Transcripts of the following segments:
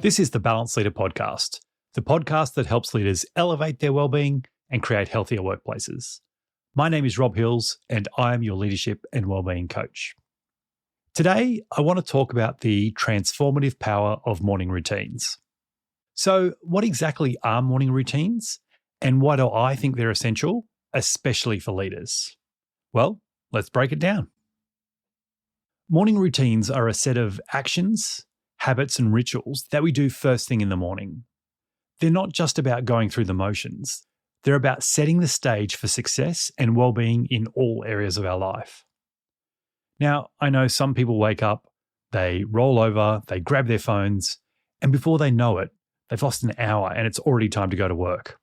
This is the Balanced Leader Podcast, the podcast that helps leaders elevate their wellbeing and create healthier workplaces. My name is Rob Hills, and I am your leadership and wellbeing coach. Today, I want to talk about the transformative power of morning routines. So, what exactly are morning routines, and why do I think they're essential, especially for leaders? Well, let's break it down. Morning routines are a set of actions, habits, and rituals that we do first thing in the morning. They're not just about going through the motions. They're about setting the stage for success and well-being in all areas of our life. Now, I know some people wake up, they roll over, they grab their phones, and before they know it, they've lost an hour and it's already time to go to work.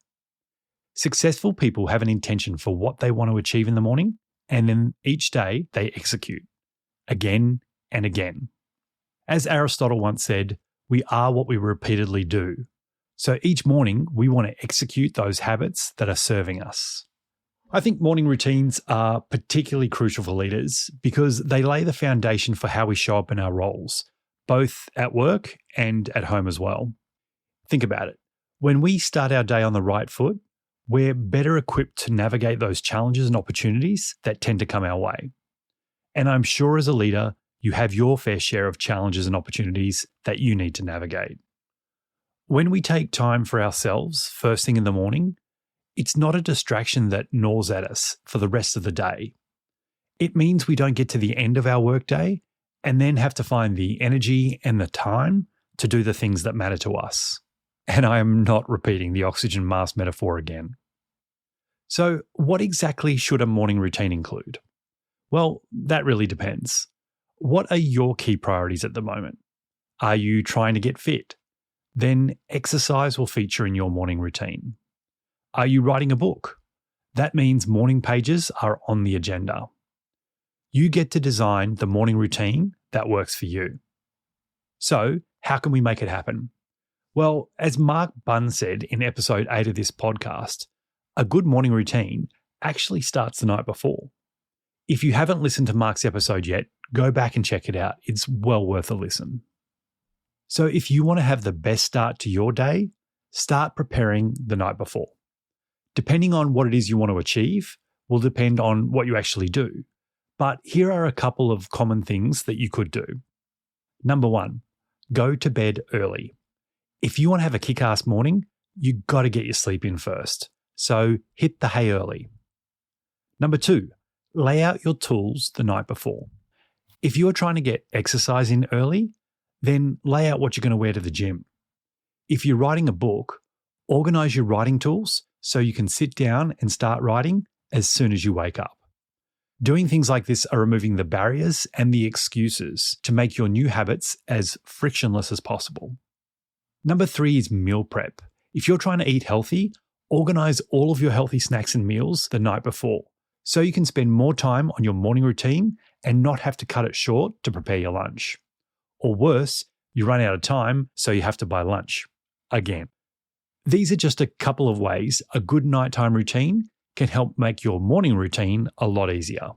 Successful people have an intention for what they want to achieve in the morning, and then each day they execute, again and again. As Aristotle once said, we are what we repeatedly do. So each morning, we want to execute those habits that are serving us. I think morning routines are particularly crucial for leaders because they lay the foundation for how we show up in our roles, both at work and at home as well. Think about it. When we start our day on the right foot, we're better equipped to navigate those challenges and opportunities that tend to come our way. And I'm sure as a leader, you have your fair share of challenges and opportunities that you need to navigate. When we take time for ourselves first thing in the morning, it's not a distraction that gnaws at us for the rest of the day. It means we don't get to the end of our workday and then have to find the energy and the time to do the things that matter to us. And I am not repeating the oxygen mask metaphor again. So, what exactly should a morning routine include? Well, that really depends. What are your key priorities at the moment? Are you trying to get fit? Then exercise will feature in your morning routine. Are you writing a book? That means morning pages are on the agenda. You get to design the morning routine that works for you. So, how can we make it happen? Well, as Mark Bunn said in episode 8 of this podcast, a good morning routine actually starts the night before. If you haven't listened to Mark's episode yet, go back and check it out. It's well worth a listen. So if you want to have the best start to your day, start preparing the night before. Depending on what it is you want to achieve will depend on what you actually do. But here are a couple of common things that you could do. Number 1, go to bed early. If you want to have a kick-ass morning, you've got to get your sleep in first. So hit the hay early. Number 2, lay out your tools the night before. If you're trying to get exercise in early, then lay out what you're going to wear to the gym. If you're writing a book, organize your writing tools so you can sit down and start writing as soon as you wake up. Doing things like this are removing the barriers and the excuses to make your new habits as frictionless as possible. Number 3 is meal prep. If you're trying to eat healthy, organize all of your healthy snacks and meals the night before so you can spend more time on your morning routine and not have to cut it short to prepare your lunch. Or worse, you run out of time, so you have to buy lunch again. These are just a couple of ways a good nighttime routine can help make your morning routine a lot easier.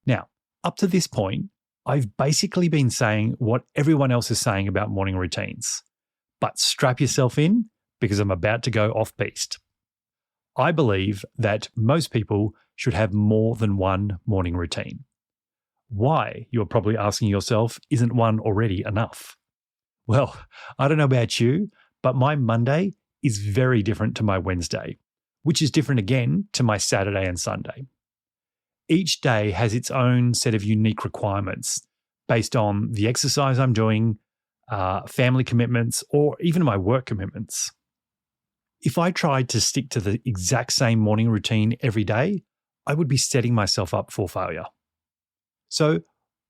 Now, up to this point, I've basically been saying what everyone else is saying about morning routines. But strap yourself in because I'm about to go off-piste. I believe that most people should have more than one morning routine. Why, you're probably asking yourself, isn't one already enough? Well, I don't know about you, but my Monday is very different to my Wednesday, which is different again to my Saturday and Sunday. Each day has its own set of unique requirements based on the exercise I'm doing, family commitments, or even my work commitments. If I tried to stick to the exact same morning routine every day, I would be setting myself up for failure. So,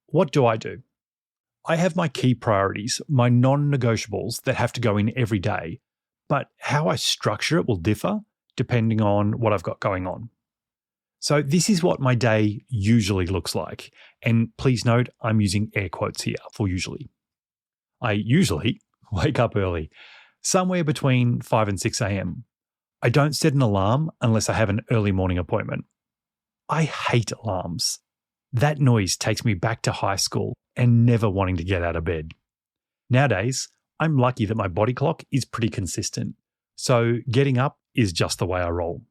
what do? I have my key priorities, my non-negotiables that have to go in every day, but how I structure it will differ depending on what I've got going on. So this is what my day usually looks like. And please note, I'm using air quotes here for usually. I usually wake up early, somewhere between 5 and 6 a.m. I don't set an alarm unless I have an early morning appointment. I hate alarms. That noise takes me back to high school and never wanting to get out of bed. Nowadays, I'm lucky that my body clock is pretty consistent, so getting up is just the way I roll.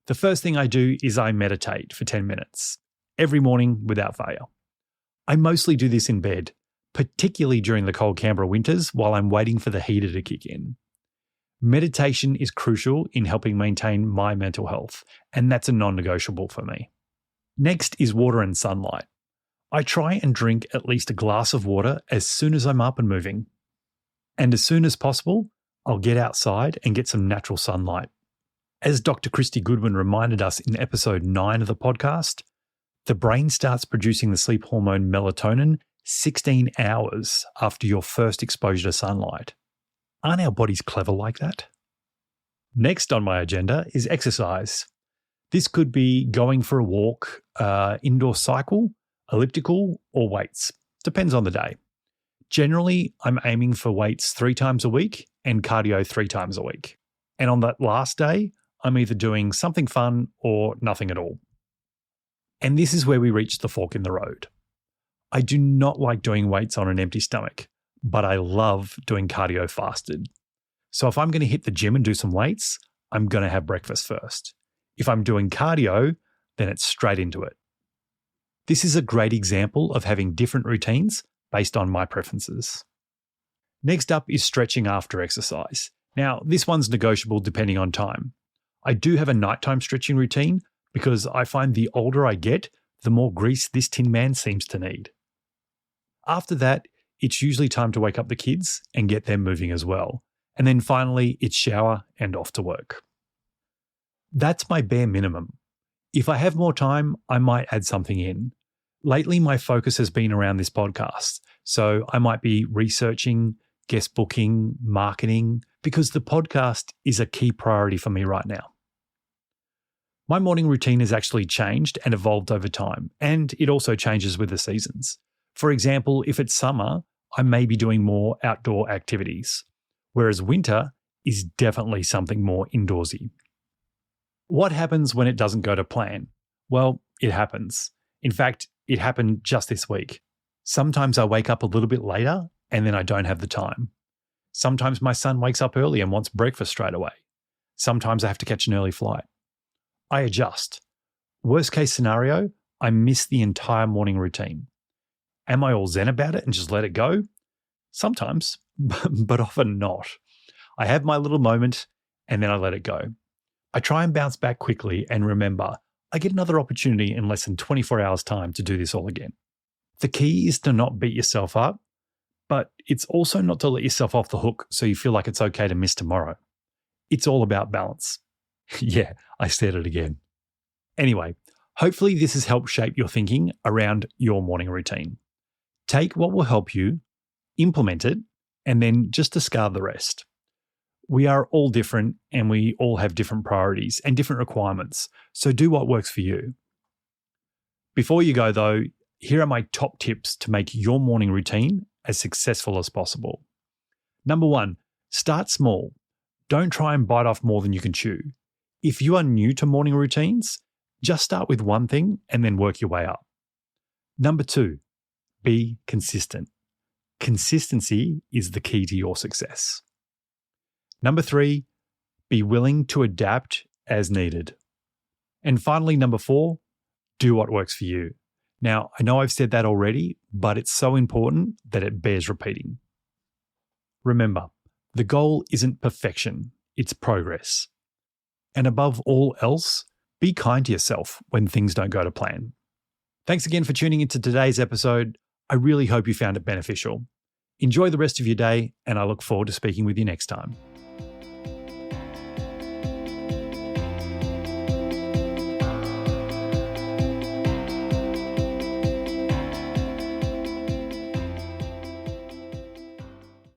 The first thing I do is I meditate for 10 minutes, every morning without fail. I mostly do this in bed, particularly during the cold Canberra winters while I'm waiting for the heater to kick in. Meditation is crucial in helping maintain my mental health, and that's a non-negotiable for me. Next is water and sunlight. I try and drink at least a glass of water as soon as I'm up and moving. And as soon as possible, I'll get outside and get some natural sunlight. As Dr. Christy Goodwin reminded us in episode 9 of the podcast, the brain starts producing the sleep hormone melatonin 16 hours after your first exposure to sunlight. Aren't our bodies clever like that? Next on my agenda is exercise. This could be going for a walk, indoor cycle, elliptical, or weights. Depends on the day. Generally, I'm aiming for weights 3 times a week and cardio 3 times a week. And on that last day, I'm either doing something fun or nothing at all. And this is where we reach the fork in the road. I do not like doing weights on an empty stomach, but I love doing cardio fasted. So if I'm going to hit the gym and do some weights, I'm going to have breakfast first. If I'm doing cardio, then it's straight into it. This is a great example of having different routines based on my preferences. Next up is stretching after exercise. Now, this one's negotiable depending on time. I do have a nighttime stretching routine because I find the older I get, the more grease this tin man seems to need. After that, it's usually time to wake up the kids and get them moving as well. And then finally, it's shower and off to work. That's my bare minimum. If I have more time, I might add something in. Lately, my focus has been around this podcast, so I might be researching, guest booking, marketing, because the podcast is a key priority for me right now. My morning routine has actually changed and evolved over time, and it also changes with the seasons. For example, if it's summer, I may be doing more outdoor activities, whereas winter is definitely something more indoorsy. What happens when it doesn't go to plan? Well, it happens. In fact, it happened just this week. Sometimes I wake up a little bit later and then I don't have the time. Sometimes my son wakes up early and wants breakfast straight away. Sometimes I have to catch an early flight. I adjust. Worst case scenario, I miss the entire morning routine. Am I all zen about it and just let it go? Sometimes, but often not. I have my little moment and then I let it go. I try and bounce back quickly and remember, I get another opportunity in less than 24 hours' time to do this all again. The key is to not beat yourself up, but it's also not to let yourself off the hook so you feel like it's okay to miss tomorrow. It's all about balance. Yeah, I said it again. Anyway, hopefully this has helped shape your thinking around your morning routine. Take what will help you, implement it, and then just discard the rest. We are all different and we all have different priorities and different requirements, so do what works for you. Before you go though, here are my top tips to make your morning routine as successful as possible. Number 1, start small. Don't try and bite off more than you can chew. If you are new to morning routines, just start with one thing and then work your way up. Number 2, be consistent. Consistency is the key to your success. Number 3, be willing to adapt as needed. And finally, number 4, do what works for you. Now, I know I've said that already, but it's so important that it bears repeating. Remember, the goal isn't perfection, it's progress. And above all else, be kind to yourself when things don't go to plan. Thanks again for tuning into today's episode. I really hope you found it beneficial. Enjoy the rest of your day, and I look forward to speaking with you next time.